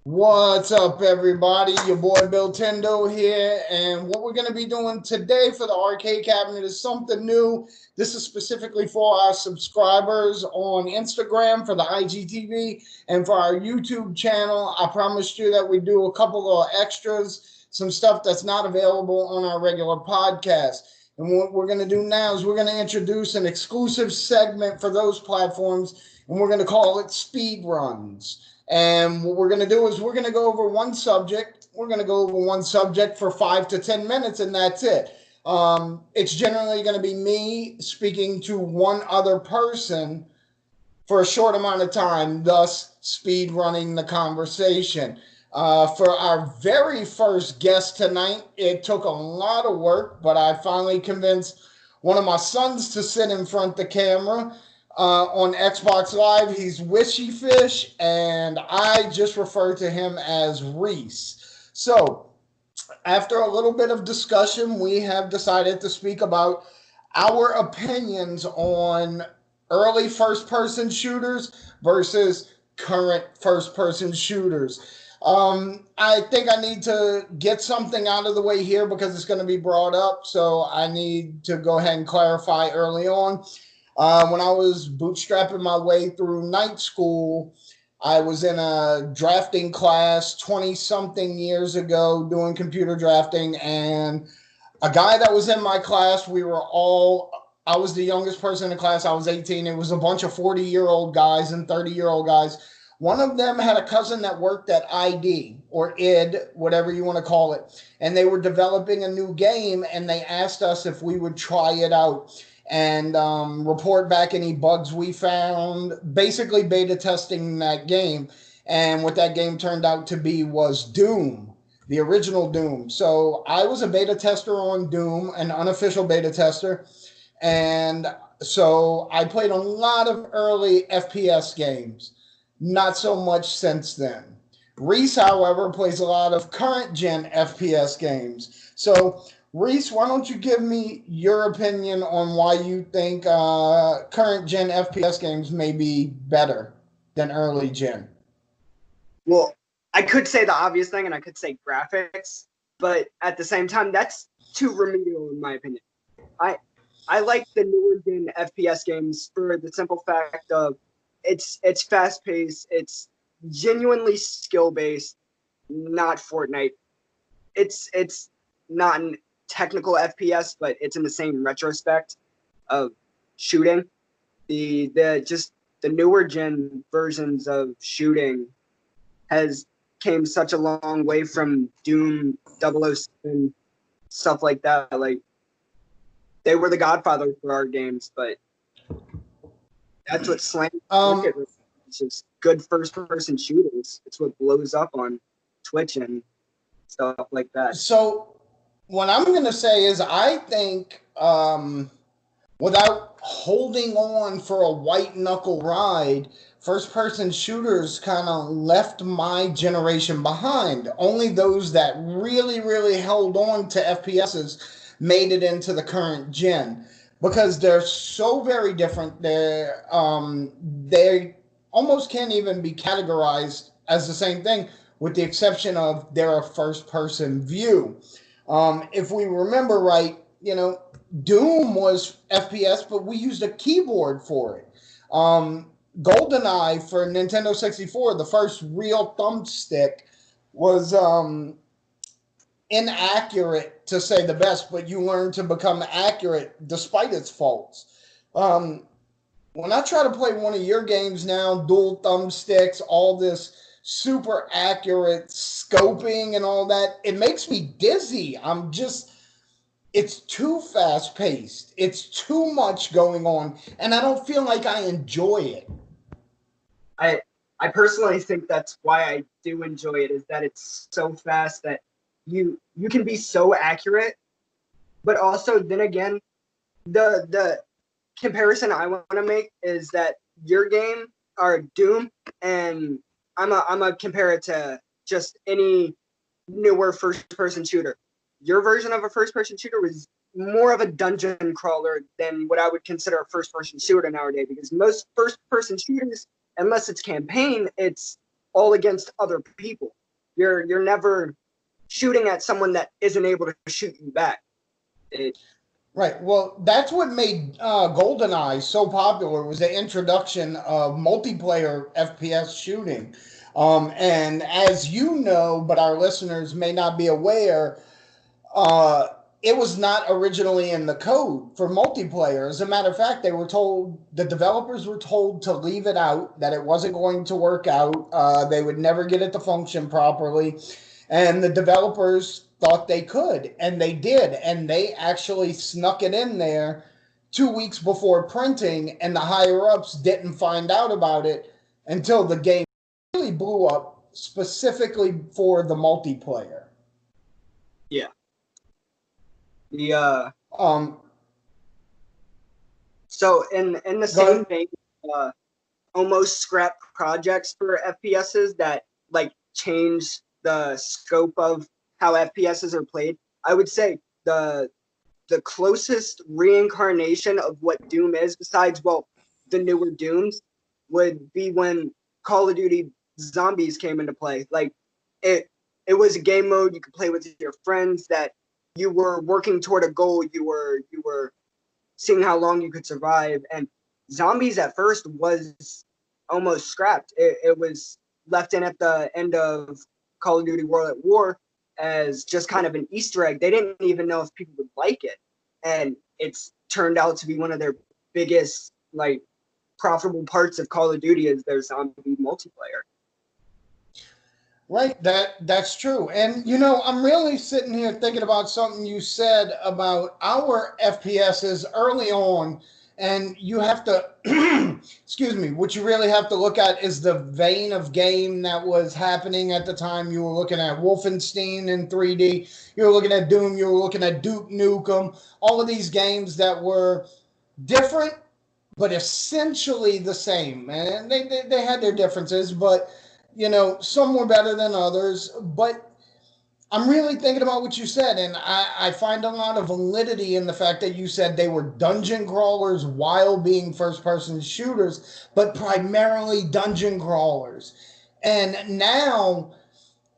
What's up, everybody? Your boy Billtendo here, and what we're going to be doing today for the arcade cabinet is something new. This is specifically for our subscribers on Instagram for the IGTV and for our YouTube channel. I promised you that we do a couple of extras, some stuff that's not available on our regular podcast. And what we're going to do now is we're going to introduce an exclusive segment for those platforms, and we're going to call it speed runs. And what we're going to do is we're going to go over one subject. We're going to go over one subject for 5 to 10 minutes, and that's it. It's generally going to be me speaking to one other person for a short amount of time, thus speed running the conversation. For our very first guest tonight, it took a lot of work, but I finally convinced one of my sons to sit in front of the camera. On Xbox Live, he's Wishyfish, and I just refer to him as Reese. So, after a little bit of discussion, we have decided to speak about our opinions on early first-person shooters versus current first-person shooters. I think I need to get something out of the way here because it's going to be brought up, so I need to go ahead and clarify early on. When I was bootstrapping my way through night school, I was in a drafting class 20-something years ago doing computer drafting, and a guy that was in my class, I was the youngest person in the class. I was 18. It was a bunch of 40-year-old guys and 30-year-old guys. One of them had a cousin that worked at ID or ID, whatever you want to call it, and they were developing a new game, and they asked us if we would try it out and report back any bugs we found, basically beta testing that game. And what that game turned out to be was Doom, the original Doom. So I was a beta tester on Doom, an unofficial beta tester. And so I played a lot of early FPS games, not so much since then. Reese, however, plays a lot of current gen FPS games. So Reese, why don't you give me your opinion on why you think current gen FPS games may be better than early gen? Well, I could say the obvious thing, and I could say graphics, but at the same time, that's too remedial in my opinion. I like the newer gen FPS games for the simple fact of it's fast paced, it's genuinely skill based, not Fortnite. It's not an technical FPS, but it's in the same retrospect of shooting. The newer gen versions of shooting has came such a long way from Doom 007, stuff like that. Like, they were the godfather for our games, but that's what slammed it's just good first-person shooters. It's what blows up on Twitch and stuff like that. So what I'm going to say is I think without holding on for a white knuckle ride, first-person shooters kind of left my generation behind. Only those that really, really held on to FPSs made it into the current gen because they're so very different. They almost can't even be categorized as the same thing, with the exception of they're a first-person view. If we remember right, Doom was FPS, but we used a keyboard for it. GoldenEye for Nintendo 64, the first real thumbstick, was inaccurate to say the best, but you learn to become accurate despite its faults. When I try to play one of your games now, dual thumbsticks, all this super accurate scoping and all that, it makes me dizzy. It's too fast paced. It's too much going on, and I don't feel like I enjoy it. I personally think that's why I do enjoy it, is that it's so fast that you can be so accurate, but also then again, the comparison I want to make is that your game or Doom, and I'm a compare it to just any newer first-person shooter. Your version of a first-person shooter was more of a dungeon crawler than what I would consider a first-person shooter nowadays, because most first-person shooters, unless it's campaign, it's all against other people. You're never shooting at someone that isn't able to shoot you back. Right. Well, that's what made GoldenEye so popular was the introduction of multiplayer FPS shooting. And as you know, but our listeners may not be aware, uh, it was not originally in the code for multiplayer. As a matter of fact, the developers were told to leave it out, that it wasn't going to work out. They would never get it to function properly. And the developers thought they could, and they did. And they actually snuck it in there 2 weeks before printing, and the higher ups didn't find out about it until the game really blew up specifically for the multiplayer. Yeah. The Um, so in the same vein, almost scrap projects for FPSs that like change the scope of how FPSs are played. I would say the closest reincarnation of what Doom is, besides the newer Dooms, would be when Call of Duty Zombies came into play. Like it was a game mode you could play with your friends that you were working toward a goal. You were seeing how long you could survive. And Zombies at first was almost scrapped. It was left in at the end of Call of Duty World at War as just kind of an Easter egg. They didn't even know if people would like it. And it's turned out to be one of their biggest, like, profitable parts of Call of Duty is their zombie multiplayer. Right, that's true. And I'm really sitting here thinking about something you said about our FPSs early on, and you have to excuse me, what you really have to look at is the vein of game that was happening at the time. You were looking at Wolfenstein in 3D, you were looking at Doom, you were looking at Duke Nukem, all of these games that were different but essentially the same. And they had their differences, but some were better than others. But I'm really thinking about what you said, and I find a lot of validity in the fact that you said they were dungeon crawlers while being first person shooters, but primarily dungeon crawlers. And now,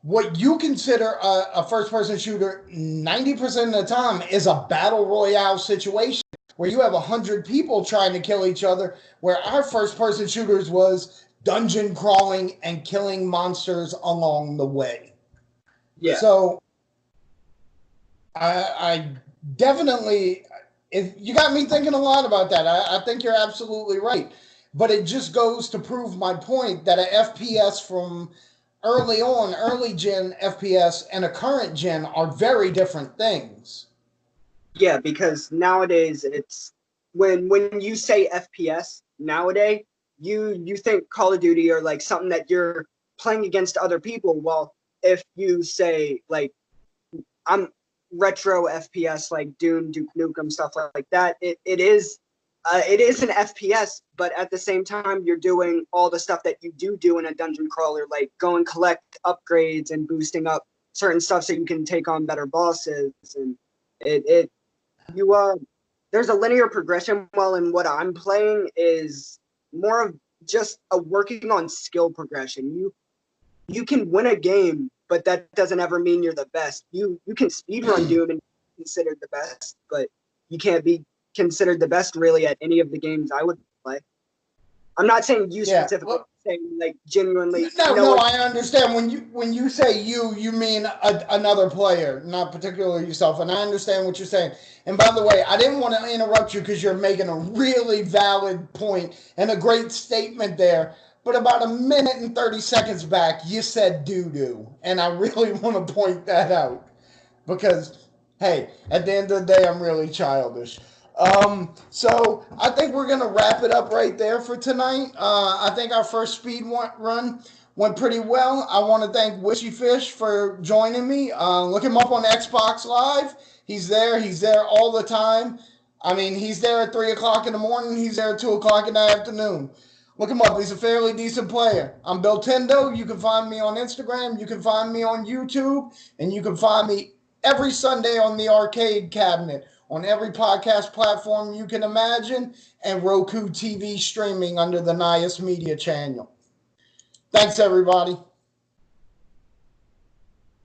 what you consider a first person shooter 90% of the time is a battle royale situation where you have 100 people trying to kill each other, where our first person shooters was dungeon crawling and killing monsters along the way. Yeah. So I definitely, you got me thinking a lot about that. I think you're absolutely right. But it just goes to prove my point that a FPS from early gen FPS and a current gen are very different things. Yeah, because nowadays it's when you say FPS nowadays, you think Call of Duty or like something that you're playing against other people. Well, if you say like I'm retro FPS like Doom, Duke Nukem, stuff like that, it is an FPS, but at the same time you're doing all the stuff that you do in a dungeon crawler, like go and collect upgrades and boosting up certain stuff so you can take on better bosses. And it you there's a linear progression, while in what I'm playing is more of just a working on skill progression. You can win a game, but that doesn't ever mean you're the best. You can speedrun Doom and be considered the best, but you can't be considered the best really at any of the games I would play. I'm not saying you specifically, well, saying like genuinely. No, I understand. When you say you mean another player, not particularly yourself. And I understand what you're saying. And by the way, I didn't want to interrupt you because you're making a really valid point and a great statement there. But about a minute and 30 seconds back, you said doo doo, and I really want to point that out because, hey, at the end of the day, I'm really childish. So I think we're gonna wrap it up right there for tonight. I think our first speed run went pretty well. I want to thank Wishyfish for joining me. Look him up on Xbox Live. He's there. He's there all the time. I mean, he's there at 3 o'clock in the morning. He's there at 2 o'clock in the afternoon. Look him up. He's a fairly decent player. I'm Billtendo. You can find me on Instagram. You can find me on YouTube, and you can find me every Sunday on the arcade cabinet on every podcast platform you can imagine, and Roku TV streaming under the Nias Media channel. Thanks, everybody.